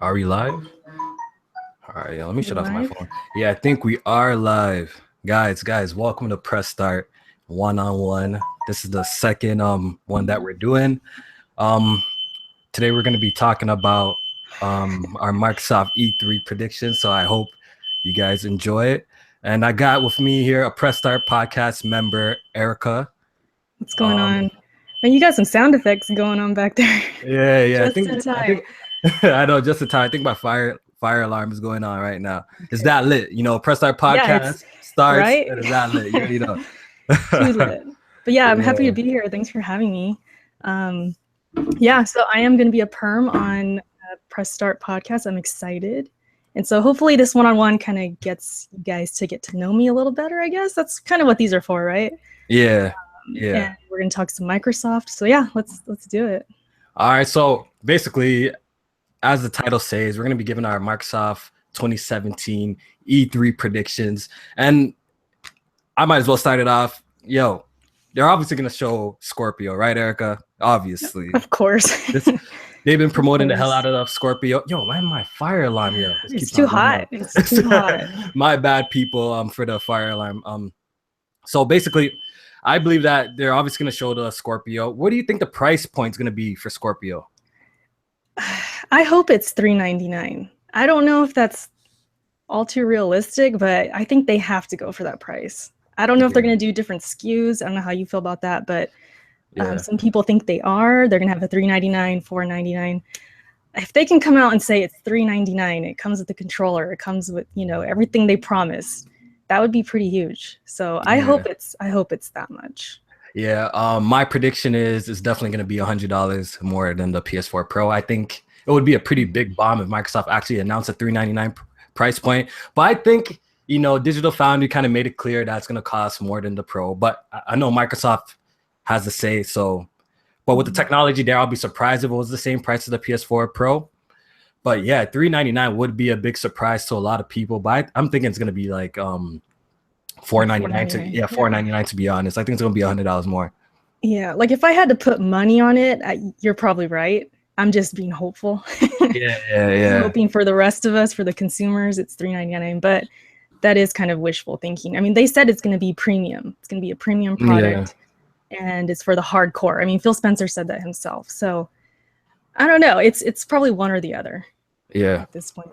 Are we live? All right, let me You shut off my live? phone. Yeah, I think we are live. Guys, welcome to Press Start one-on-one. This is the second one that we're doing. Um Today we're going to be talking about our Microsoft E3 predictions, so I hope you guys enjoy it. And I got with me here a Press Start podcast member, Erica. What's going Um on? Man, you got some sound effects going on back there. yeah, I Just think in I time. think I know just in time. I think my fire alarm is going on right now. It's Okay. that lit. Press our Yeah, it's podcast starts right. and it's that lit. You already know. Too lit. But yeah, I'm happy to Yeah. be here. Thanks for having me. Um, yeah, so I am going to be a perm on Press Start podcast. I'm excited. And so hopefully this one-on-one kind of gets you guys to get to know me a little better, I guess. That's kind of what these are for, right? Yeah. Yeah. And we're going to talk some Microsoft. So yeah, let's do it. All right. So basically, as the title says, we're gonna be giving our Microsoft 2017 E3 predictions. And I might as well start it off. Yo, they're obviously gonna show Scorpio, right, Erica? Obviously. Of course. This They've been Of promoting the hell course. out of Scorpio. Yo, man, my fire alarm, this It's keeps too on going hot. off. It's too hot. My bad, people, for the fire alarm. So basically, I believe that they're obviously gonna show the Scorpio. What do you think the price point is gonna be for Scorpio? I hope it's $399. I don't know if that's all too realistic, but I think they have to go for that price. I don't know if they're Yeah, going to do different SKUs. I don't know how you feel about that, but yeah, some people think they are. They're going to have a $399, $499. If they can come out and say it's $399, it comes with the controller, it comes with everything they promised, that would be pretty huge. So I yeah. hope it's that much. Yeah, my prediction is it's definitely going to be $100 more than the PS4 Pro. I think it would be a pretty big bomb if Microsoft actually announced a $399 price point. But I think Digital Foundry kind of made it clear that it's going to cost more than the Pro. But I know Microsoft has to say so. But with the technology there, I'll be surprised if it was the same price as the PS4 Pro. But yeah, $399 would be a big surprise to a lot of people. But I'm thinking it's going to be like $499 to $499 to be honest. I think it's gonna be $100 more. Yeah, like if I had to put money on it, you're probably right. I'm just being hopeful. Yeah. Hoping for the rest of us, for the consumers, it's $399. But that is kind of wishful thinking. I mean, they said it's going to be premium. It's going to be a premium product, and it's for the hardcore. I mean, Phil Spencer said that himself. So I don't know. It's probably one or the other. Yeah. At this point.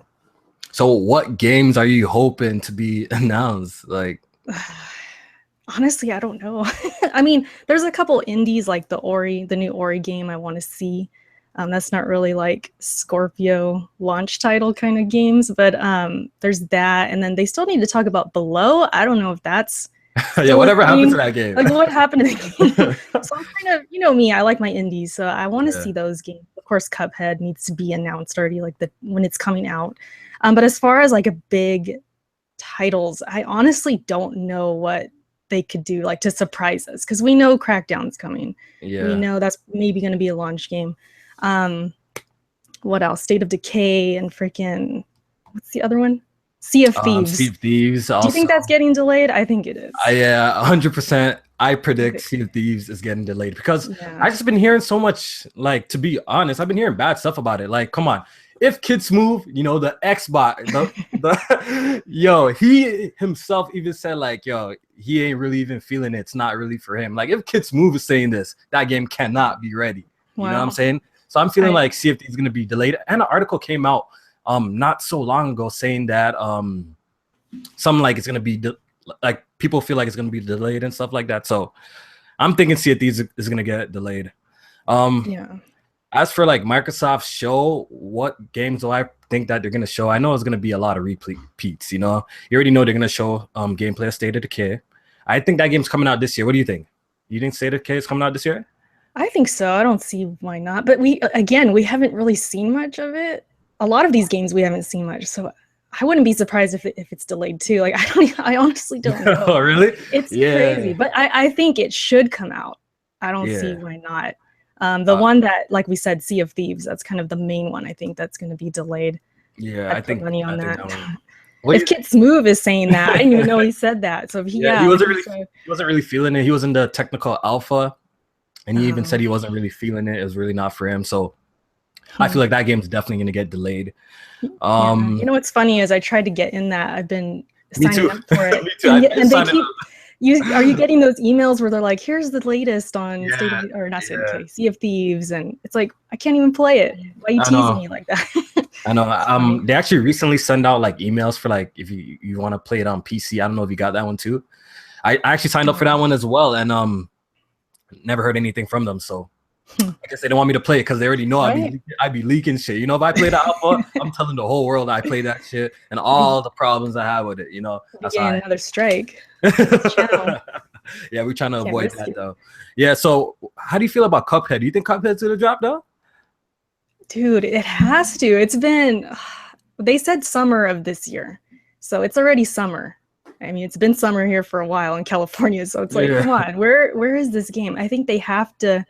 So what games are you hoping to be announced? Like, honestly, I don't know. I mean, there's a couple indies like the new Ori game I want to see. That's not really like Scorpio launch title kind of games, but there's that. And then they still need to talk about Below. I don't know if that's yeah, whatever happened to that game? Like, what happened to the game? So I'm kind of, me, I like my indies, so I want to see those games. Of course, Cuphead needs to be announced already, like when it's coming out. But as far as like a big titles, I honestly don't know what they could do like to surprise us, because we know Crackdown's coming. We know that's maybe going to be a launch game. What else? State of Decay and freaking what's the other one? Sea of Thieves. Sea of Thieves. Also. Do you think that's getting delayed? I think it is. Yeah, 100%. I predict Sea of Thieves is getting delayed because I just been hearing so much. Like, to be honest, I've been hearing bad stuff about it. Like, come on. If kids move, the Xbox, he himself even said like, he ain't really even feeling it. It's not really for him. Like, if kids move is saying this, that game cannot be ready. You know what I'm saying? So I'm feeling like Sea of Thieves is going to be delayed. And an article came out not so long ago saying that something like it's going to be like people feel like it's going to be delayed and stuff like that. So I'm thinking Sea of Thieves is going to get delayed. As for like Microsoft's show, what games do I think that they're gonna show? I know it's gonna be a lot of repeats. You already know they're gonna show gameplay of State of Decay. I think that game's coming out this year. What do you think? You think State of Decay is coming out this year? I think so. I don't see why not. But we haven't really seen much of it. A lot of these games we haven't seen much, so I wouldn't be surprised if it's delayed too. Like I honestly don't know. Oh, really? It's crazy, but I think it should come out. I don't see why not. The one that, like we said, Sea of Thieves, that's kind of the main one. I think that's going to be delayed. Yeah, I think money on that. If Kits Move is saying that, I didn't even know he said that. So if he wasn't really feeling it. He was in the technical alpha, and he even said he wasn't really feeling it. It was really not for him. So I feel like that game's definitely gonna get delayed. Yeah. You know what's funny is I tried to get in that. I've been signing up for it. Me too. And they keep are you getting those emails where they're like, here's the latest on Sea of Thieves, and it's like I can't even play it. Why are you teasing me like that? I know. They actually recently send out like emails for like if you want to play it on PC. I don't know if you got that one too. I actually signed up for that one as well, and never heard anything from them. So I guess they don't want me to play it because they already know I'd be leaking shit. You know, if I play the alpha, I'm telling the whole world I played that shit and all the problems I have with it. You know, that's another strike. Yeah, we're trying to avoid that though. Yeah. So, how do you feel about Cuphead? Do you think Cuphead's gonna drop though? Dude, it has to. It's been. They said summer of this year, so it's already summer. I mean, it's been summer here for a while in California, so it's like, come on, where is this game? I think they have to.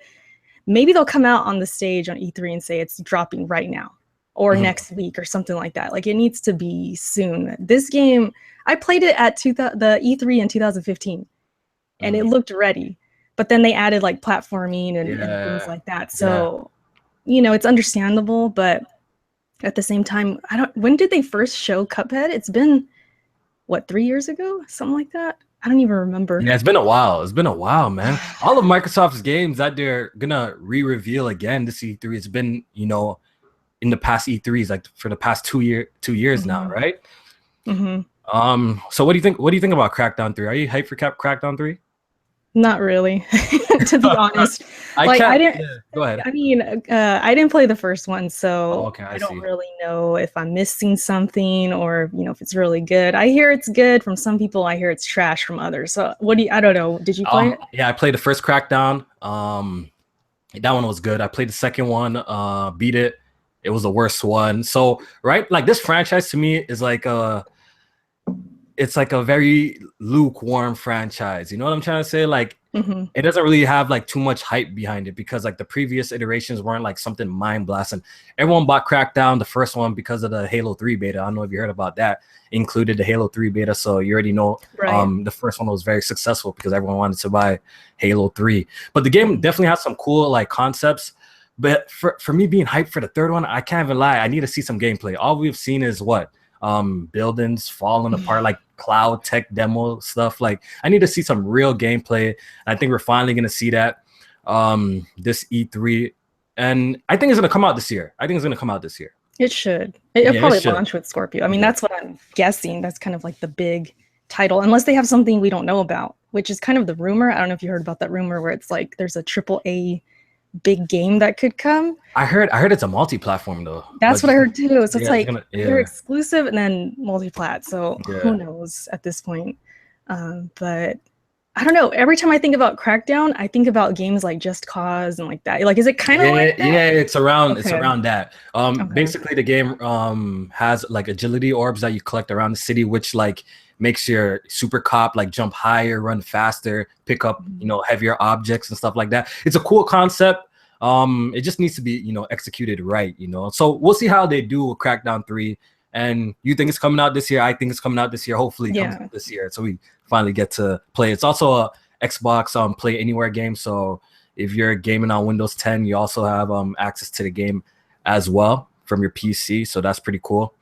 Maybe they'll come out on the stage on E3 and say it's dropping right now or next week or something like that. Like, it needs to be soon. This game, I played it at the E3 in 2015, and it looked ready. But then they added like platforming and things like that. So, you know, it's understandable. But at the same time, when did they first show Cuphead? It's been, what, 3 years ago? Something like that? I don't even remember. Yeah, it's been a while. It's been a while, man. All of Microsoft's games that they're gonna re-reveal again this E3. It's been, you know, in the past E3s, like for the past 2 years now, right? So what do you think? What do you think about Crackdown 3? Are you hyped for Crackdown 3? Not really, to be honest. I didn't. Go ahead. I mean, I didn't play the first one, so I don't really know if I'm missing something or, you know, if it's really good. I hear it's good from some people. I hear it's trash from others. So I don't know. Did you play it? Yeah, I played the first Crackdown. That one was good. I played the second one. Beat it. It was the worst one. So like this franchise to me is like it's like a very lukewarm franchise. You know what I'm trying to say? Like, it doesn't really have like too much hype behind it because like the previous iterations weren't like something mind blasting. Everyone bought Crackdown, the first one, because of the Halo 3 beta. I don't know if you heard about that. Included the Halo 3 beta, so you already know the first one was very successful because everyone wanted to buy Halo 3. But the game definitely has some cool like concepts. But for me being hyped for the third one, I can't even lie. I need to see some gameplay. All we've seen is what? Buildings falling apart, like cloud tech demo stuff. Like, I need to see some real gameplay. I think we're finally going to see that this E3, and I think it's going to come out this year. It should. It'll probably launch with Scorpio. I mean, that's what I'm guessing. That's kind of like the big title, unless they have something we don't know about, which is kind of the rumor. I don't know if you heard about that rumor where it's like there's a AAA big game that could come. I heard it's a multi-platform though. That's what I heard too. So it's like they're exclusive and then multi-plat. So who knows at this point? But I don't know. Every time I think about Crackdown, I think about games like Just Cause and like that. Like, is it kind of like that? Yeah, it's around that. Basically the game has like agility orbs that you collect around the city, which like makes your super cop like jump higher, run faster, pick up, you know, heavier objects and stuff like that. It's a cool concept. It just needs to be, you know, executed right, you know. So we'll see how they do with Crackdown 3. And you think it's coming out this year? I think it's coming out this year. Hopefully it comes out this year, so we finally get to play. It's also a Xbox Play Anywhere game. So if you're gaming on Windows 10, you also have access to the game as well from your PC. So that's pretty cool.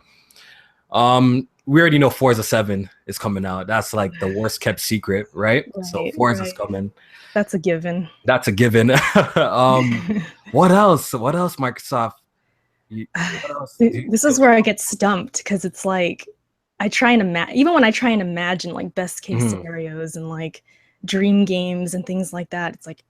We already know Forza 7 is coming out. That's like the worst kept secret, right? So Forza's coming. That's a given. What else? What else, Microsoft? This is where I get stumped because it's like I try and even when I try and imagine like best case scenarios and like dream games and things like that, it's like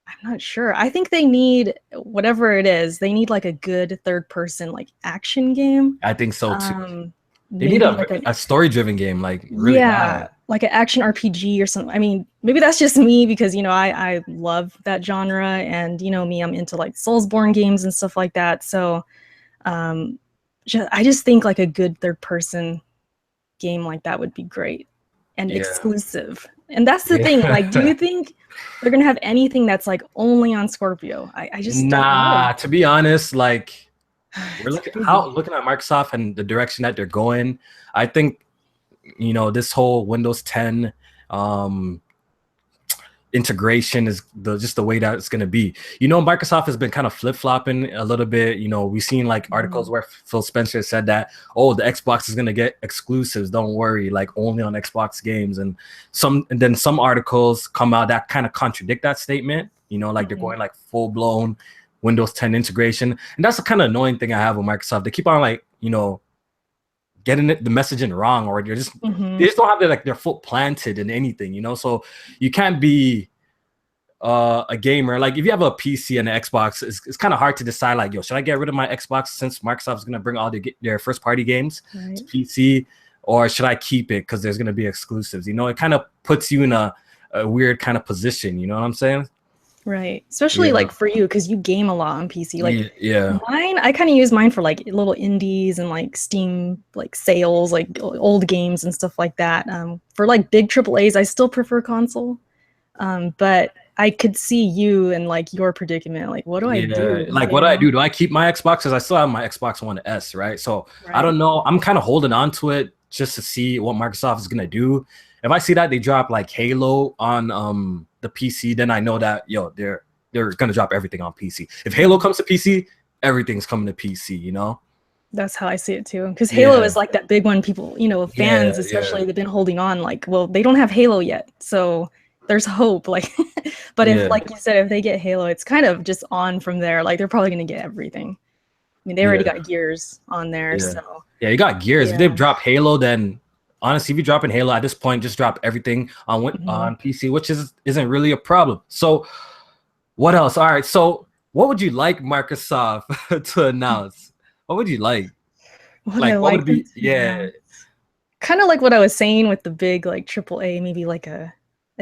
I'm not sure. I think they need whatever it is. They need like a good third person like action game. I think so too. They need a story-driven game, like really bad. Like an action RPG or something. I mean, maybe that's just me because, you know, I love that genre, and you know me, I'm into like Soulsborne games and stuff like that. So I just think like a good third-person game like that would be great and exclusive. And that's the thing. Like, do you think they're gonna have anything that's like only on Scorpio? I just don't know. To be honest, like. We're looking at Microsoft and the direction that they're going. I think, you know, this whole Windows 10 integration is just the way that it's going to be. Microsoft has been kind of flip-flopping a little bit. We've seen like articles where Phil Spencer said that, oh, the Xbox is going to get exclusives, don't worry, like only on Xbox games. And then some articles come out that kind of contradict that statement. Like they're going like full-blown Windows 10 integration. And that's the kind of annoying thing I have with Microsoft. They keep on like, getting the messaging wrong, or they just don't have their foot planted in anything, so you can't be a gamer. Like if you have a PC and an Xbox, it's kind of hard to decide like, yo, should I get rid of my Xbox since Microsoft's going to bring all their first party games to PC, or should I keep it because there's going to be exclusives? It kind of puts you in a weird kind of position, you know what I'm saying? Right. Especially like for you, because you game a lot on PC. Like mine, I kind of use mine for like little indies and like Steam like sales, like old games and stuff like that. For like big AAAs, I still prefer console. But I could see you and like your predicament. Like, what do I do? Like, what do I do? Do I keep my Xbox? Because I still have my Xbox One S, right? So I don't know. I'm kind of holding on to it just to see what Microsoft is gonna do. If I see that they drop like Halo on the PC, then I know that they're gonna drop everything on PC. If Halo comes to PC, everything's coming to PC. That's how I see it too. Because Halo is like that big one. People, fans especially, they've been holding on. Like, well, they don't have Halo yet, so there's hope. Like, but if like you said, if they get Halo, it's kind of just on from there. Like they're probably gonna get everything. I mean, they already got Gears on there, so you got Gears. If they drop Halo, then honestly, if you're dropping Halo at this point, just drop everything on PC, which isn't really a problem. So what else? All right. So what would you like Microsoft to announce? What would you like? What would be? Kind of like what I was saying with the big like AAA, maybe like a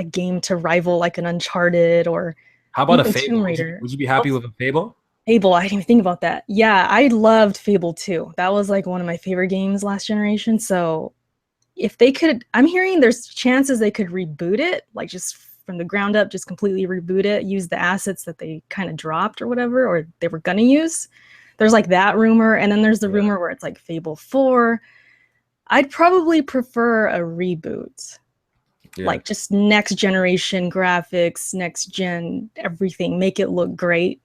game to rival like an Uncharted, or how about a Fable? Would you be happy with a Fable? Fable, I didn't even think about that. Yeah, I loved Fable 2. That was like one of my favorite games last generation. So if they could, I'm hearing there's chances they could reboot it, like just from the ground up, just completely reboot it, use the assets that they kind of dropped or whatever, or they were gonna use. There's like that rumor, and then there's the rumor where it's like Fable 4. I'd probably prefer a reboot. Like just next generation graphics, next gen everything, make it look great.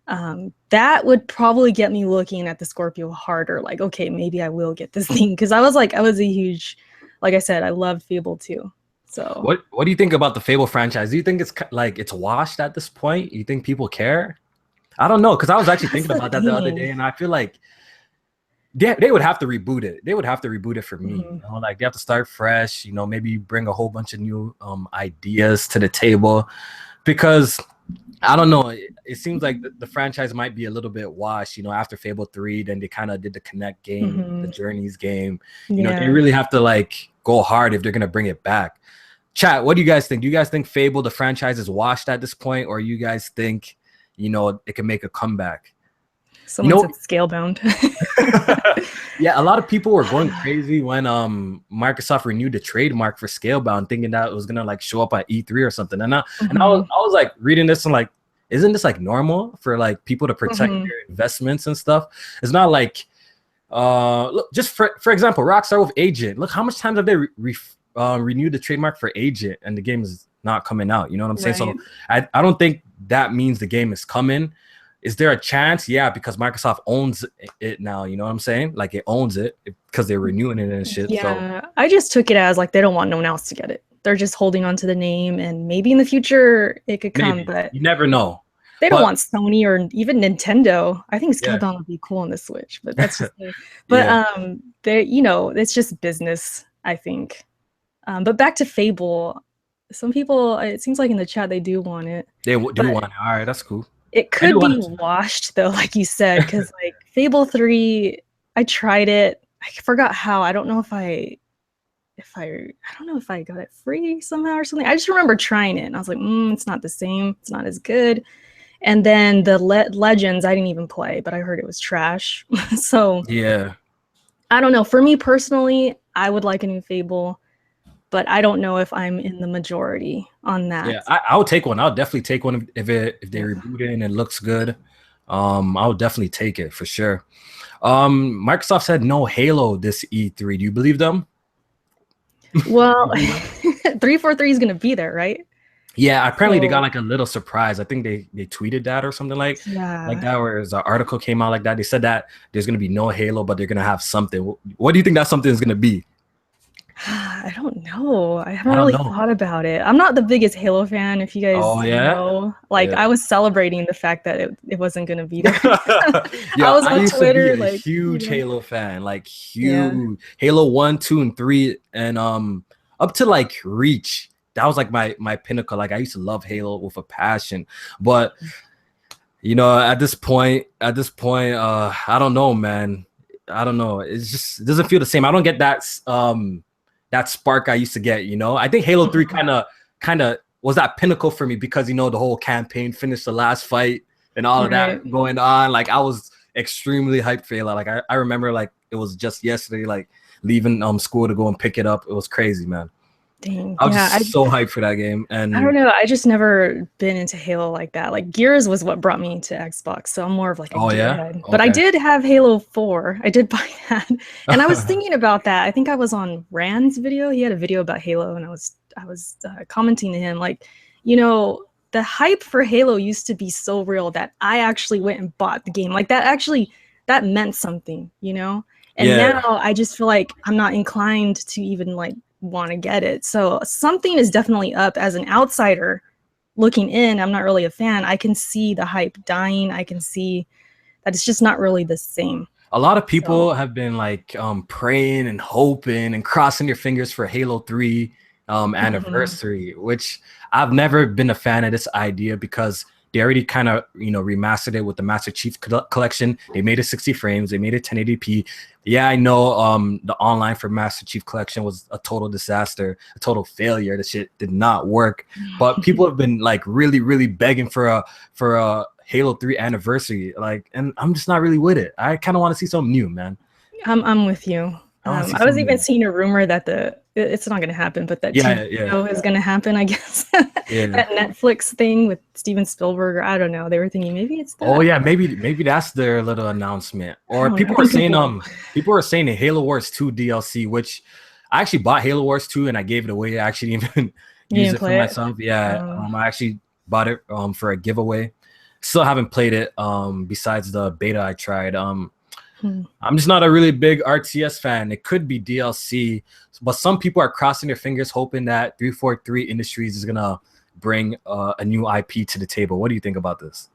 That would probably get me looking at the Scorpio harder. Like, okay, maybe I will get this thing, because I was a huge, like I said, I loved Fable 2. So what do you think about the Fable franchise? Do you think it's like it's washed at this point? You think people care? I don't know, because I was actually thinking about that the other day, and I feel like they would have to reboot it. They would have to reboot it for me. Like they have to start fresh. Maybe bring a whole bunch of new ideas to the table, because I don't know. It seems like the franchise might be a little bit washed. After Fable 3, then they kind of did the Connect game, the Journeys game. They really have to like go hard if they're gonna bring it back. Chat, what do you guys think? Do you guys think Fable, the franchise, is washed at this point, or you guys think it can make a comeback? Someone said Scalebound. Yeah, a lot of people were going crazy when Microsoft renewed the trademark for Scalebound, thinking that it was gonna like show up at E3 or something. And I was like reading this and like, isn't this like normal for like people to protect their investments and stuff? It's not like look, just for example, Rockstar with Agent. Look how much times have they renewed the trademark for Agent, and the game is not coming out. You know what I'm saying? So I don't think that means the game is coming. Is there a chance? Yeah, because Microsoft owns it now. You know what I'm saying? Like it owns it because they're renewing it and shit. Yeah, so I just took it as like they don't want no one else to get it. They're just holding on to the name, and maybe in the future it could come, but you never know. They don't want Sony or even Nintendo. I think Scalebound would be cool on the Switch, but that's just me. But they, it's just business, I think. But back to Fable, some people, it seems like in the chat they do want it. They do want it. All right, that's cool. It could be washed though, like you said, because like Fable 3, I tried it. I forgot how. I don't know if I don't know if I got it free somehow or something. I just remember trying it and I was like, it's not the same. It's not as good. And then the Legends, I didn't even play, but I heard it was trash. So yeah, I don't know. For me personally, I would like a new Fable, but I don't know if I'm in the majority on that. Yeah, I would take one. I'll definitely take one if they reboot it and it looks good. I would definitely take it for sure. Microsoft said no Halo this E3. Do you believe them? Well, 343 is going to be there, right? Yeah, apparently they got So like a little surprise. I think they tweeted that or something like yeah. that, where an article came out like that. They said that there's gonna be no Halo, but they're gonna have something. What do you think that something is gonna be? I don't know. I haven't I don't really know. thought about it. I'm not the biggest Halo fan, if you Oh guys yeah, know. Like, yeah. I was celebrating the fact that it wasn't gonna be there. Yo, I was I on used to be Twitter, a like, huge Halo fan, like yeah. huge Halo 1, 2, and 3, and up to like Reach. That was like my pinnacle. Like I used to love Halo with a passion. But at this point, I don't know, man. I don't know. It doesn't feel the same. I don't get that spark I used to get, I think Halo 3 kind of was that pinnacle for me because the whole campaign finished the last fight and all of Right. that going on. Like I was extremely hyped for Halo. Like I remember like it was just yesterday, like leaving school to go and pick it up. It was crazy, man. Dang. I was Yeah, just so hyped for that game. I don't And know. I just never been into Halo like that. Like Gears was what brought me to Xbox, so I'm more of like a oh yeah, gearhead. But I okay. did have Halo 4. I did buy that. And I was thinking about that. I think I was on Rand's video. He had a video about Halo and I was commenting to him like, the hype for Halo used to be so real that I actually went and bought the game. Like that meant something, And Yeah, now I just feel like I'm not inclined to even like want to get it. So something is definitely up as an outsider looking in. I'm not really a fan. I can see the hype dying. I can see that it's just not really the same. a lot of So people have been like praying and hoping and crossing their fingers for Halo 3 mhm. anniversary, which I've never been a fan of this idea because they already kind of remastered it with the Master Chief Collection. They made it 60 frames, they made it 1080p. Yeah, I know the online for Master Chief Collection was a total disaster, a total failure. The shit did not work. But people have been like really, really begging for a Halo 3 anniversary, like, and I'm just not really with it. I kind of want to see something new, man. I'm with you. I want to see I was something even new. seeing a rumor that it's not going to happen, but that Yeah, TV yeah, show is going to happen, I guess. yeah. That Netflix thing with Steven Spielberg, or I don't know. They were thinking maybe it's Oh that. yeah, maybe that's their little announcement. I Or don't know. I people are think saying people. the Halo Wars 2 DLC, which I actually bought Halo Wars 2 and I gave it away. I actually didn't even You use didn't it for play it? myself. Yeah, Um, I actually bought it for a giveaway. Still haven't played it besides the beta I tried. hmm. I'm just not a really big RTS fan. It could be DLC, but some people are crossing their fingers hoping that 343 Industries is gonna bring a new IP to the table. What do you think about this?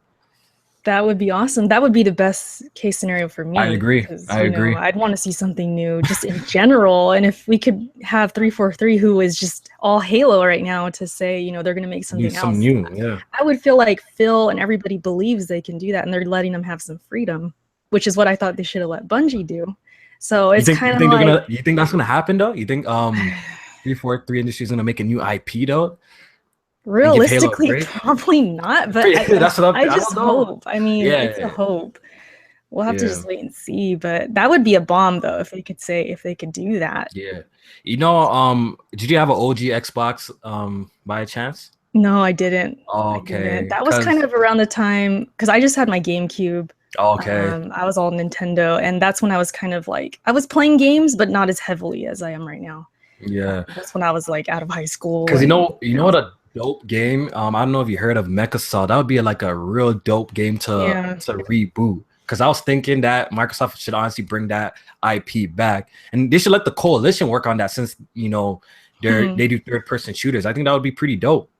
That would be awesome. That would be the best case scenario for I me agree. because, I agree. I'd want to see something new just in general. And if we could have 343, who is just all Halo right now, to say, they're going to make Need something some else, new, yeah. I would feel like Phil and everybody believes they can do that and they're letting them have some freedom, which is what I thought they should have let Bungie do. So You it's think you kind of think they're like, gonna you think that's gonna happen though? You think 343 Industries gonna make a new IP though and give Halo a realistically, break? probably not, but That's what I I just don't know. hope. I mean, it's a Yeah, hope. We'll have to yeah, just wait and see, but that would be a bomb though if they could do that. yeah. Did you have an OG Xbox by chance? No, I didn't. I didn't. Okay, That was kind cause of around the time because I just had my GameCube. okay, I was all Nintendo, and that's when I was kind of like I was playing games, but not as heavily as I am right now. yeah. That's when I was like out of high school, Cause and you know what a dope game. I don't know if you heard of Mecha. That would be like a real dope game yeah. to reboot. Cause I was thinking that Microsoft should honestly bring that IP back, and they should let the coalition work on that since Hmm. they do third person shooters. I think that would be pretty dope.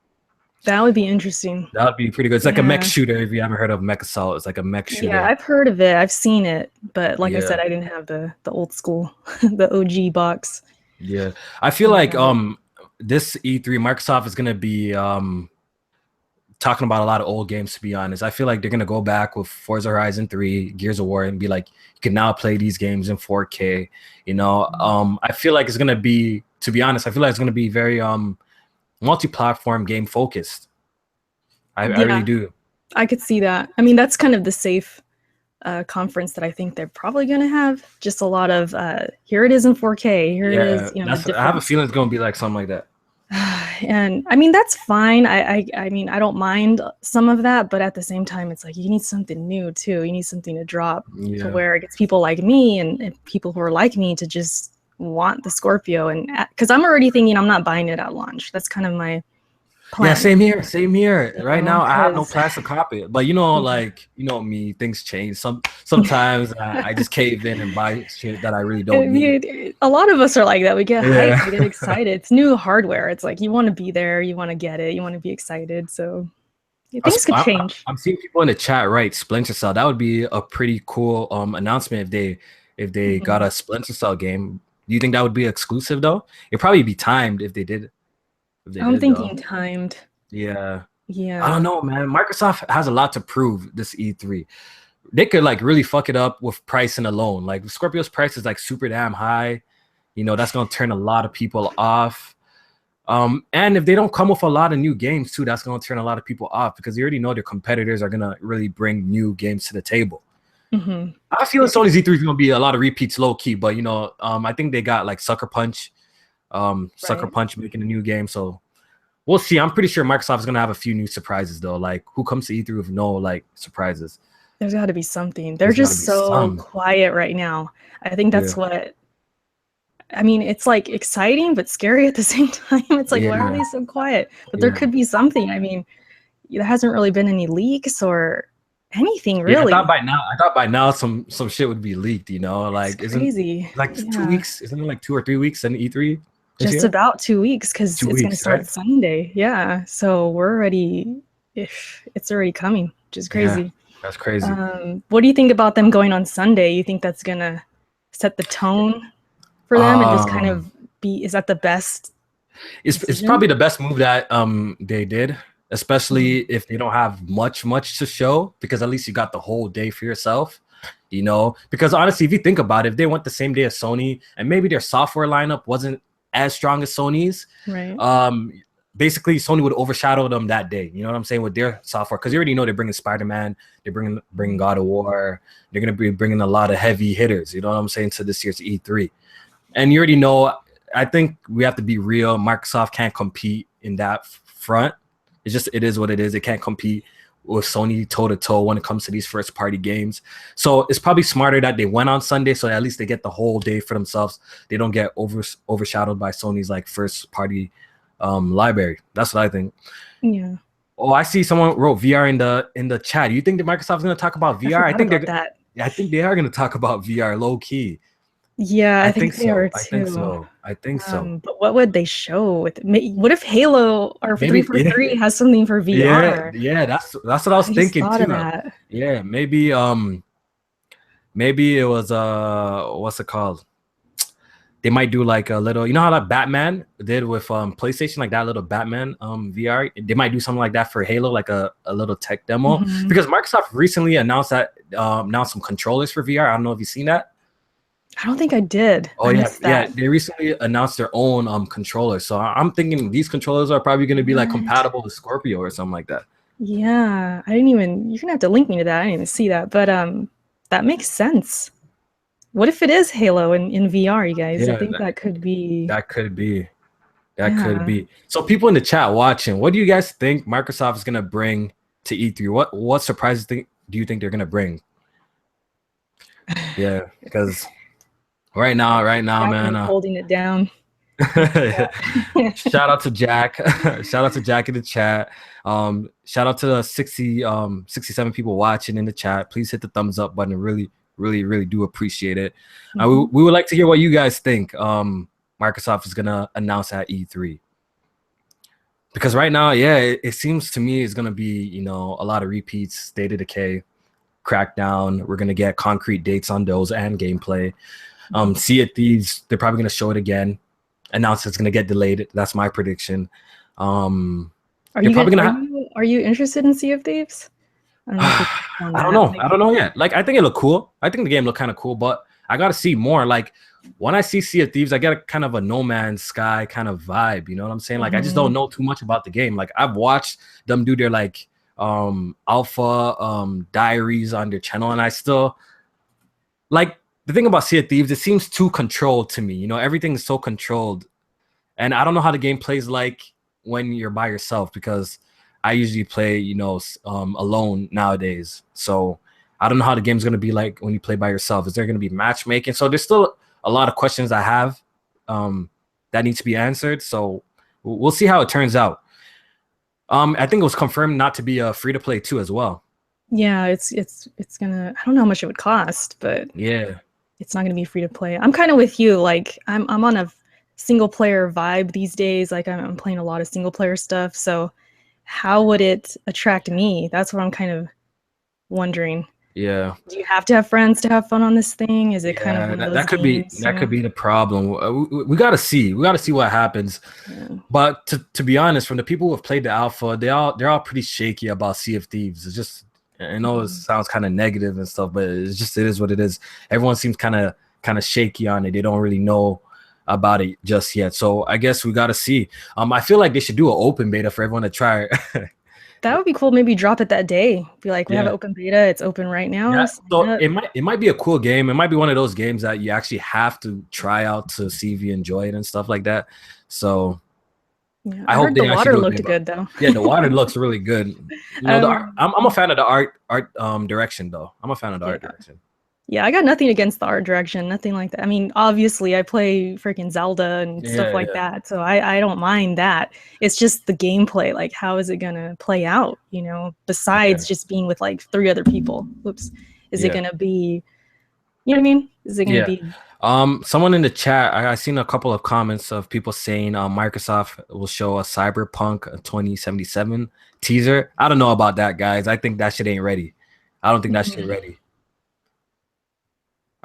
That would be interesting. That would be pretty good. It's like a mech Yeah. shooter. If you haven't heard of Mecha, it's like a mech Yeah, shooter. I've heard of it. I've seen it, but like I Yeah, said, I didn't have the old school, the OG box. yeah. I feel like Yeah. this E3 Microsoft is gonna be talking about a lot of old games, to be honest. I feel like they're gonna go back with Forza Horizon 3, Gears of War, and be like, you can now play these games in 4K. I feel like it's gonna be, to be honest, I feel like it's gonna be very multi-platform game focused. I really Yeah, do. I could see that. I mean, that's kind of the safe conference that I think they're probably going to have. Just a lot of here it is in 4K. Here it is, Yeah, the that's I have a difference. feeling it's gonna be like something like that. And I mean, that's fine. I mean, I don't mind some of that, but at the same time, it's like you need something new too. You need something to drop to Yeah. where it gets people like me and people who are like me to just want the Scorpio. And because I'm already thinking I'm not buying it at launch. That's kind of Yeah, plan. same here. Same here. You Right know, now, I have no because plans to copy it. But yeah. like me, things change. Sometimes I just cave in and buy shit that I really I don't need. mean, a lot of us are like that. We get hyped, we Yeah. get excited. It's new hardware. It's like you want to be there, you want to get it, you want to be excited. So yeah, things could change. I'm seeing people in the chat, right? Splinter Cell. That would be a pretty cool announcement if they got Mhm. a Splinter Cell game. Do you think that would be exclusive though? It'd probably be timed if they did. If they I'm did though. thinking timed. Yeah. I don't Yeah. know, man. Microsoft has a lot to prove this E3. They could like really fuck it up with pricing alone. Like Scorpio's price is like super damn high. That's gonna turn a lot of people off. And if they don't come with a lot of new games too, that's gonna turn a lot of people off because you already know their competitors are gonna really bring new games to the table. Mm-hmm. I feel Sony's E3 is gonna be a lot of repeats low key, but I think they got like Sucker Punch, Right. making a new game. So we'll see. I'm pretty sure Microsoft is gonna have a few new surprises though. Like who comes to E3 with no like surprises? There's got to be something. They're There's got to just be so some. quiet right now. I think Yeah. that's what I mean, it's like exciting but scary at the same time. It's like, why are Yeah. they so quiet? But there Yeah. could be something. I mean, there hasn't really been any leaks or anything Yeah, really. I thought by now some shit would be leaked, It's Like isn't crazy. like 2 Yeah. weeks? Isn't it like 2 or 3 weeks in E3 this Just year? about 2 weeks because 2 it's going to weeks, start right? Sunday. Yeah. So we're already, if it's already coming, which is Yeah, crazy. that's crazy. What do you think about them going on Sunday? You think that's going to set the tone for them and just kind Um of is that the best it's decision? probably the best move that they did, especially Mhm. if they don't have much to show, because at least you got the whole day for yourself. Because honestly, if you think about it, if they went the same day as Sony and maybe their software lineup wasn't as strong as Sony's, Right. um basically Sony would overshadow them that day. You know what I'm saying, with their software, because you already know they're bringing Spider-Man, they're bringing God of War, they're going to be bringing a lot of heavy hitters, you know what I'm saying, to this year's E3. And you already know, I think we have to be real. Microsoft can't compete in that front. It is what it is. It can't compete with Sony toe to toe when it comes to these first party games. So it's probably smarter that they went on Sunday, so at least they get the whole day for themselves. They don't get overshadowed by Sony's like first party library. That's what I think. Yeah. Oh, I see someone wrote VR in the chat. You think that Microsoft's going to talk about I VR? forgot about that. I think they are going to talk about VR low key. Yeah, I I think think they so. are I think too. so. I think so. But what would they show with what if Halo or Maybe 343 has something for VR? yeah, that's what I was I just thinking thought of too. that. Yeah, maybe it was what's it called? They might do like a little, how that Batman did with PlayStation, like that little Batman VR. They might do something like that for Halo, like a little tech demo. Mhm. Because Microsoft recently announced some controllers for VR. I don't know if you've seen that. I don't think I did. Oh I yeah, missed yeah. that. They recently announced their own controllers. So I'm thinking these controllers are probably going to be like What? compatible with Scorpio or something like that. Yeah, I didn't even. You're gonna have to link me to that. I didn't even see that, but that makes sense. What if it is Halo in VR, you guys? I Yeah, think that could be. that could be. That could Yeah. be. So people in the chat watching, what do you guys think Microsoft is gonna bring to E3? What surprises do you think they're gonna bring? Yeah, because right now, Jackman's man. holding it down. Shout out to Jack. Shout out to Jack in the chat. Shout out to the 67 people watching in the chat. Please hit the thumbs up button. Really do appreciate it. We would like to hear what you guys think Microsoft is gonna announce at E3. Because right now, yeah, it seems to me it's gonna be, a lot of repeats, State of Decay, Crackdown. We're gonna get concrete dates on those and gameplay. Sea of Thieves, they're probably gonna show it again. Announce it's gonna get delayed. That's my prediction. Are They're you probably good? gonna Are you interested in Sea of Thieves? I don't know if you have. on I don't that. know. Like, I don't know yet. Like, I think it looked cool. I think the game looked kind of cool, but I gotta see more. Like, when I see Sea of Thieves, I get a kind of a No Man's Sky kind of vibe. You know what I'm saying? Like, I just don't know too much about the game. Like, I've watched them do their like alpha diaries on their channel, and I still like the thing about Sea of Thieves. It seems too controlled to me. Everything is so controlled, and I don't know how the game plays like when you're by yourself, because I usually play, alone nowadays. So I don't know how the game's going to be like when you play by yourself. Is there going to be matchmaking? So there's still a lot of questions I have that need to be answered. So we'll see how it turns out. I think it was confirmed not to be a free to play too as well. Yeah, it's gonna. I don't know how much it would cost, but Yeah. it's not gonna be free to play. I'm kind of with you. Like I'm on a single player vibe these days. Like I'm playing a lot of single player stuff. So how would it attract me? That's what I'm kind of wondering. Yeah. Do you have to have friends to have fun on this thing? Is it kind of one of those that could games, be the problem. We got to see. We got to see what happens. Yeah. But to be honest, from the people who have played the alpha, they're all pretty shaky about Sea of Thieves. It's just, I know it sounds kind of negative and stuff, but it is what it is. Everyone seems kind of shaky on it. They don't really know about it just yet. So I guess we got to see. I feel like they should do an open beta for everyone to try. That would be cool. Maybe drop it that day. Be like, we have an open beta. It's open right now. Yeah, so it might be a cool game. It might be one of those games that you actually have to try out to see if you enjoy it and stuff like that. So yeah, I hope the water looked good though. Yeah, the water looks really good. You know, I'm a fan of the art direction though. I'm a fan of the art direction. Yeah, I got nothing against the art direction, nothing like that. I mean, obviously, I play freaking Zelda and stuff like that, so I don't mind that. It's just the gameplay, like how is it gonna play out? You know, besides just being with like 3 other people. Whoops, is it gonna be? You know what I mean? Is it gonna be? Someone in the chat, I seen a couple of comments of people saying Microsoft will show a Cyberpunk 2077 teaser. I don't know about that, guys. I think that shit ain't ready. I don't think that shit ready.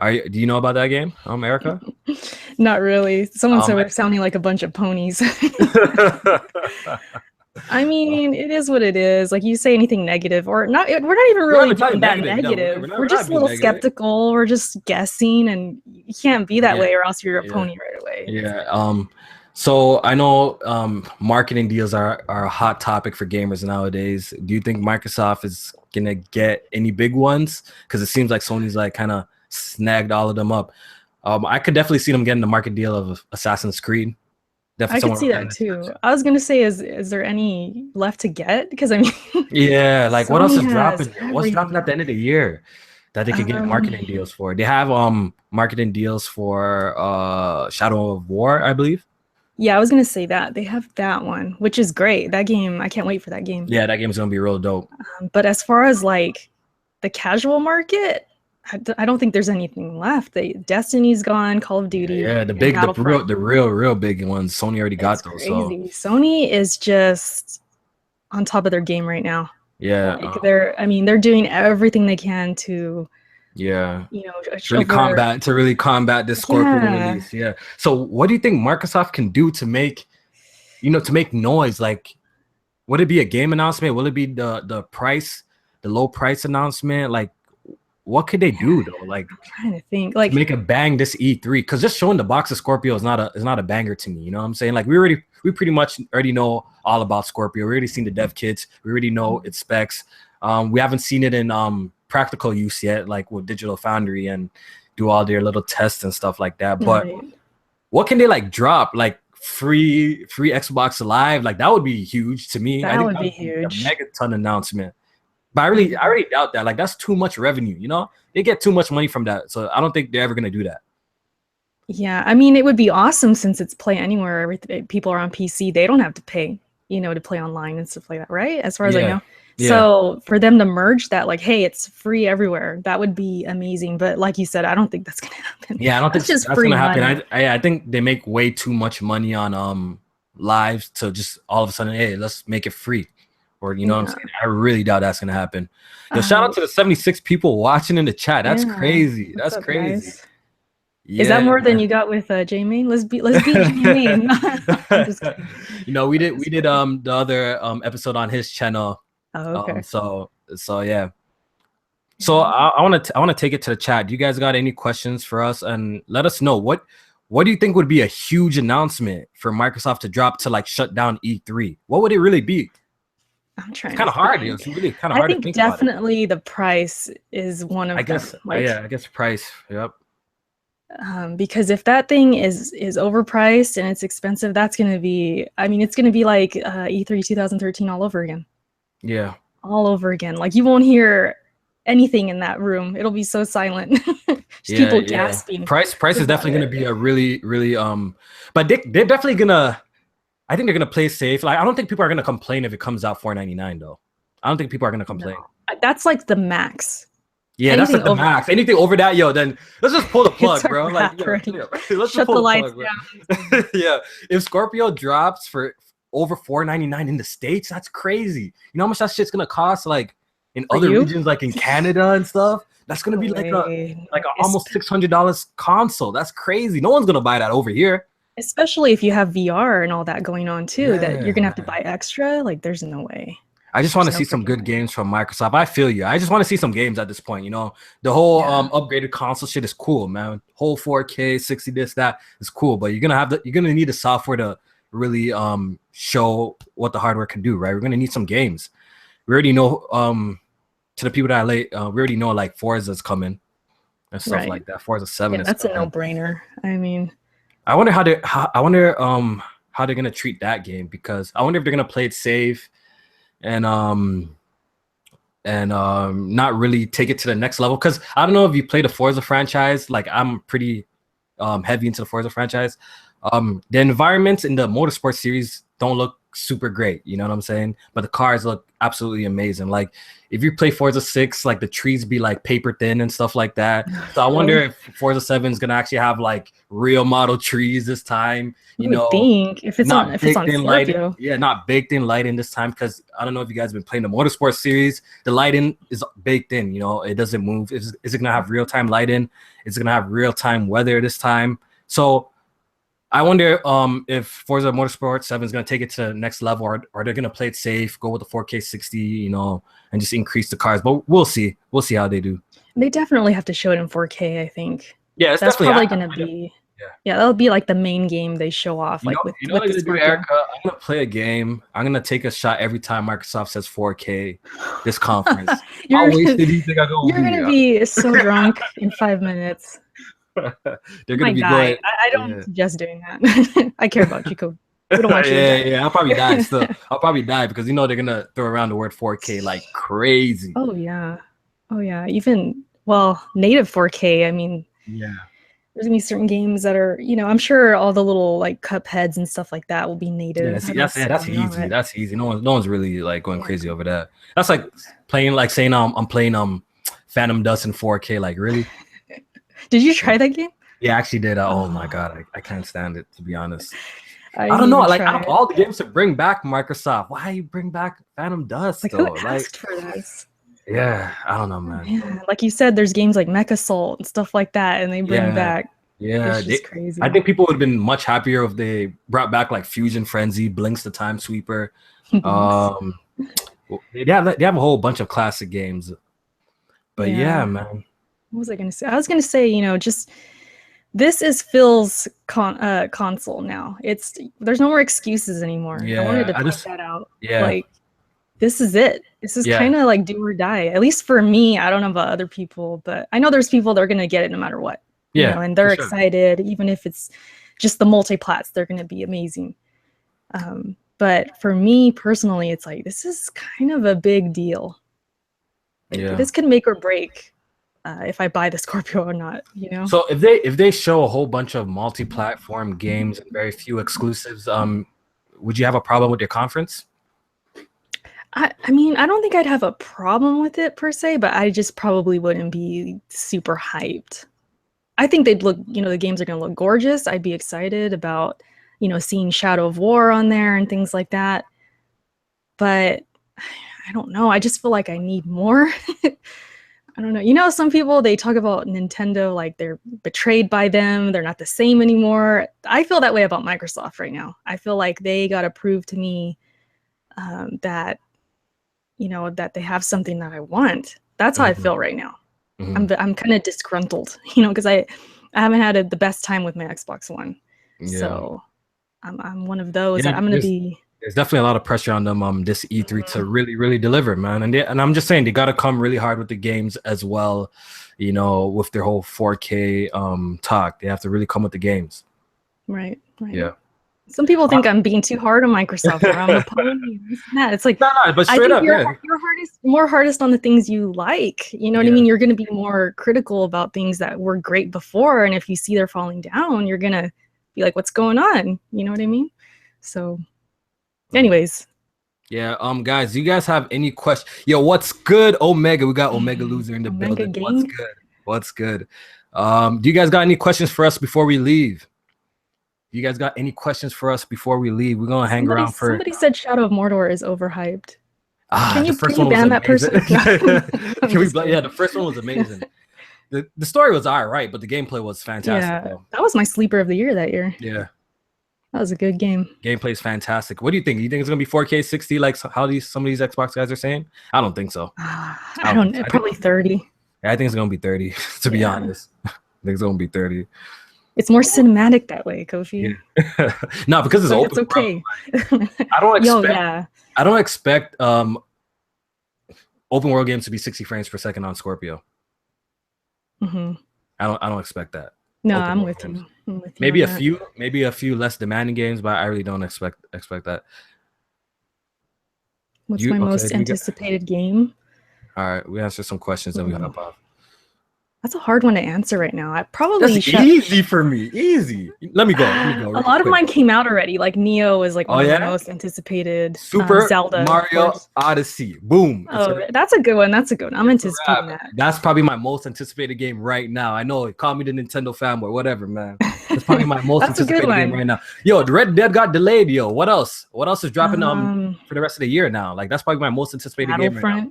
Do you know about that game, Erica? Not really. Someone said we're sounding like a bunch of ponies. I mean, it is what it is. Like you say anything negative or not, we're not even really being that negative. No, we're just a little skeptical. We're just guessing, and you can't be that way or else you're a pony right away. Yeah. So I know marketing deals are a hot topic for gamers nowadays. Do you think Microsoft is gonna get any big ones? Because it seems like Sony's like kind of snagged all of them up. I could definitely see them getting the market deal of Assassin's Creed. Definitely I could see that too. I was gonna say, is there any left to get? Because I mean, yeah, like what else is dropping? What's dropping at the end of the year that they could get marketing deals for? They have marketing deals for Shadow of War, I believe. Yeah, I was gonna say that they have that one, which is great. That game, I can't wait for that game. Yeah, that game's gonna be real dope. But as far as like the casual market, I don't think there's anything left. Destiny's gone, Call of Duty. Yeah, the real big ones. Sony already got those. Crazy. So. Sony is just on top of their game right now. Yeah, like they're doing everything they can to. Yeah, you know, really combat this Scorpio release. Yeah. So, what do you think Microsoft can do to make noise? Like, would it be a game announcement? Will it be the low price announcement? Like, what could they do though? Like, I'm trying to think, like, make a bang this E3, because just showing the box of Scorpio is not a banger to me. You know what I'm saying? Like, we pretty much already know all about Scorpio. We already seen the dev kits. We already know its specs. We haven't seen it in practical use yet, like with Digital Foundry and do all their little tests and stuff like that. But what can they like drop? Like free Xbox Live? Like that would be huge to me. That would be huge. A megaton announcement. But I already doubt that. Like that's too much revenue, you know? They get too much money from that. So I don't think they're ever gonna do that. Yeah, I mean it would be awesome since it's Play Anywhere. People are on PC. They don't have to pay, to play online and stuff like that, right? As far as I know. Yeah. So for them to merge that, like, hey, it's free everywhere, that would be amazing. But like you said, I don't think that's gonna happen. Yeah, I don't think that's gonna happen. I think they make way too much money on lives to just all of a sudden, hey, let's make it free. Or what I'm saying? I really doubt that's gonna happen. Yo, shout out to the 76 people watching in the chat. That's crazy. That's crazy. Yeah. Is that more than you got with J-Main? Let's beat J-Main. We did the other episode on his channel. Oh, okay. So yeah. So I want to take it to the chat. Do you guys got any questions for us? And let us know what do you think would be a huge announcement for Microsoft to drop to like shut down E3? What would it really be? I'm trying. It's kind of hard. It's really kind of hard to think about. I think definitely the price is one of them. I guess price. Yep. Because if that thing is overpriced and it's expensive, that's gonna be. I mean, it's gonna be like E3 2013 all over again. Yeah. All over again. Like you won't hear anything in that room. It'll be so silent. People gasping. Price is definitely gonna be a really, really but they're definitely gonna I think they're gonna play safe. Like I don't think people are gonna complain if it comes out $4.99 though. I don't think people are gonna complain. No. That's like the max. Yeah, anything that's like the max. Anything over that, yo, then let's just pull the plug, bro. Like, let's shut the lights down. Yeah, if Scorpio drops for over $4.99 in the States, that's crazy. You know how much that shit's gonna cost? Like in other regions, like in Canada and stuff. That's gonna be like a almost $600 console. That's crazy. No one's gonna buy that over here. Especially if you have VR and all that going on too, that you're gonna have to buy extra. Like, there's no way. I just want to see some good games from Microsoft. I feel you. I just want to see some games at this point. You know, the whole upgraded console shit is cool, man. Whole 4K, 60 this, that is cool. But you're gonna need the software to really show what the hardware can do, right? We're gonna need some games. We already know to the people that are late, we already know like Forza is coming and stuff like that. Forza 7 is that's coming. A no-brainer. I mean, I wonder how they're gonna treat that game, because I wonder if they're gonna play it safe and not really take it to the next level. Because I don't know if you play the Forza franchise. Like, I'm pretty heavy into the Forza franchise. The environments in the motorsport series don't look super great, you know what I'm saying? But the cars look absolutely amazing. Like, if you play Forza 6, like the trees be like paper thin and stuff like that. So I wonder if Forza 7 is gonna actually have like real model trees this time. You know, think if it's on Scorpio. Yeah, not baked in lighting this time, because I don't know if you guys have been playing the motorsport series. The lighting is baked in, you know, it doesn't move. Is it gonna have real-time lighting? Is it gonna have real-time weather this time? So I wonder if Forza Motorsport 7 is going to take it to the next level, or they're going to play it safe, go with the 4K 60, you know, and just increase the cars. But we'll see. We'll see how they do. They definitely have to show it in 4K, I think. Yeah, that's probably going to be. Yeah, that'll be like the main game they show off. Like with the Scorpio. Erica, I'm going to play a game. I'm going to take a shot every time Microsoft says 4K this conference. I'll waste it. You're going to be so drunk in 5 minutes. They're gonna be going. I don't suggest doing that. I care about you, Chico. We don't want you to die. I'll probably die still. I'll probably die because, you know, they're gonna throw around the word 4K like crazy. Oh yeah. Even native 4K. I mean, there's gonna be certain games that are, you know, I'm sure all the little like Cupheads and stuff like that will be native. That's easy. That's easy. No one's really like going crazy over that. That's like playing, like saying I'm playing Phantom Dust in 4K. Like, really? Did you try that game? Yeah, I actually did. Oh my god, I can't stand it, to be honest. I don't know. Like, out of all the games to bring back Microsoft, why you bring back Phantom Dust? Like, who asked for this? Yeah, I don't know, man. Yeah, like you said, there's games like Mech Assault and stuff like that, and they bring back. Yeah, it's just crazy. I think people would have been much happier if they brought back like Fusion Frenzy, Blinks the Time Sweeper. They have a whole bunch of classic games. But yeah, man. What was I going to say? I was going to say, you know, just this is Phil's console now. There's no more excuses anymore. Yeah, I wanted to point that out. Yeah, like, this is it. This is kind of like do or die. At least for me. I don't know about other people, but I know there's people that are going to get it no matter what. Yeah, you know, and they're excited, even if it's just the multi-plats. They're going to be amazing. But for me personally, it's like, this is kind of a big deal. Like, this could make or break if I buy the Scorpio or not, you know. So if they show a whole bunch of multi-platform games and very few exclusives, would you have a problem with your conference? I mean, I don't think I'd have a problem with it per se, but I just probably wouldn't be super hyped. I think they'd look, you know, the games are going to look gorgeous. I'd be excited about, you know, seeing Shadow of War on there and things like that. But I don't know. I just feel like I need more. I don't know. You know, some people, they talk about Nintendo like they're betrayed by them. They're not the same anymore. I feel that way about Microsoft right now. I feel like they got to prove to me that, you know, that they have something that I want. That's how I feel right now. I'm kind of disgruntled, you know, because I haven't had the best time with my Xbox One. So I'm one of those. I'm going to be... There's definitely a lot of pressure on them this E3 to really, really deliver, man. And I'm just saying, they got to come really hard with the games as well, you know, with their whole 4K talk. They have to really come with the games. Right. Yeah. Some people think I'm being too hard on Microsoft. Or I'm a pony. It's like, no, but straight up, you're more hardest on the things you like. You know what I mean? You're going to be more critical about things that were great before. And if you see they're falling down, you're going to be like, what's going on? You know what I mean? So... Anyways. Yeah, guys, do you guys have any questions? Yo, what's good, Omega? We got Omega Loser in the building. What's good? What's good? Do you guys got any questions for us before we leave? You guys got any questions for us before we leave? We're gonna hang around for. Somebody said Shadow of Mordor is overhyped. Can you ban that person? Can we? Yeah, the first one was amazing. The story was all right, but the gameplay was fantastic. Yeah, that was my sleeper of the year that year. Yeah. That was a good game. Gameplay is fantastic. What do you think? You think it's gonna be 4K 60 like how some of these Xbox guys are saying? I don't think so. I don't know. Probably 30. Yeah, I think it's gonna be 30, to be honest. I think it's gonna be 30. It's more cinematic that way, Kofi. Yeah. No, because it's open. It's okay. I don't expect open world games to be 60 frames per second on Scorpio. I don't expect that. No, I'm with you. Maybe a few less demanding games, but I really don't expect that. What's my most anticipated game? All right, we answer some questions and we hop off. That's a hard one to answer right now. I probably easy for me. Easy. Let me go. A lot of mine came out already. Like Neo is like one of the most anticipated. Super Zelda, Mario Odyssey. Boom. Oh, that's a good one. I'm anticipating that. That's probably my most anticipated game right now. I know. Call me the Nintendo fanboy, whatever, man. That's probably my most anticipated game right now. Yo, the Red Dead got delayed. Yo, what else? What else is dropping for the rest of the year now? Like that's probably my most anticipated game right now.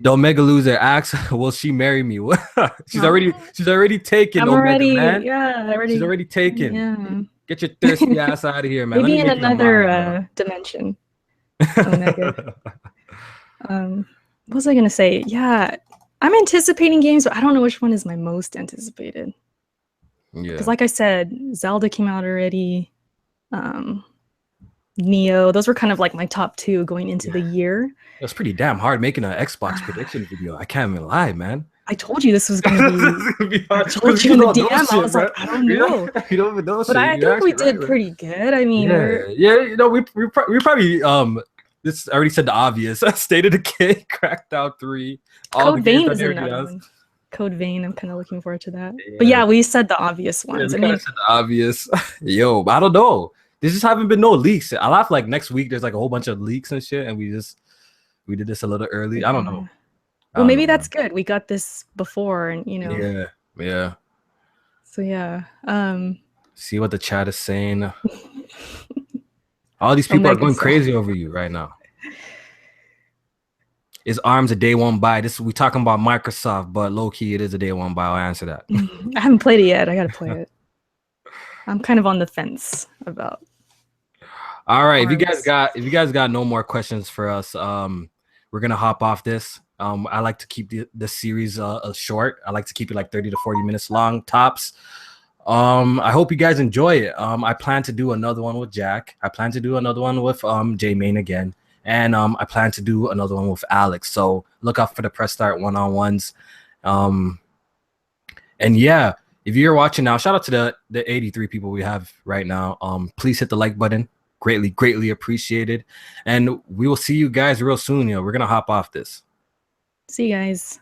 The Omega Loser asks, "Will she marry me?" she's already taken. Omega, man. She's already taken. Yeah. Get your thirsty ass out of here, man. Maybe in another dimension. Omega. What was I gonna say? Yeah, I'm anticipating games, but I don't know which one is my most anticipated. Yeah. Because, like I said, Zelda came out already. Neo, those were kind of like my top two going into the year. It was pretty damn hard making an Xbox prediction video. I can't even lie, man. I told you this was going to be hard. I told you in the DM, I was like, I don't know. You don't even know. But I think we did pretty good. I mean, you know, we probably this already said the obvious. State of Decay, Crackdown 3. Code Vein is another one. Code Vein, I'm kind of looking forward to that. Yeah. But yeah, we said the obvious ones. I mean, said the obvious. Yo, I don't know. There just haven't been no leaks. I laugh like next week there's like a whole bunch of leaks and shit, and we did this a little early. I don't know. Well, maybe that's good. We got this before, and you know. Yeah. So yeah. See what the chat is saying. All these people are going crazy over you right now. Is ARMS a day one buy? We talking about Microsoft, but low key it is a day one buy. I'll answer that. I haven't played it yet. I gotta play it. I'm kind of on the fence about. All right, ARMS. if you guys got no more questions for us, we're gonna hop off this. I like to keep the series short. I like to keep it like 30 to 40 minutes long tops. I hope you guys enjoy it. I plan to do another one with Jack. I plan to do another one with J Main again, and I plan to do another one with Alex. So look out for the press start one-on-ones. And yeah, if you're watching now, shout out to the 83 people we have right now. Please hit the like button. Greatly appreciated. And we will see you guys real soon. We're gonna hop off this. See you guys.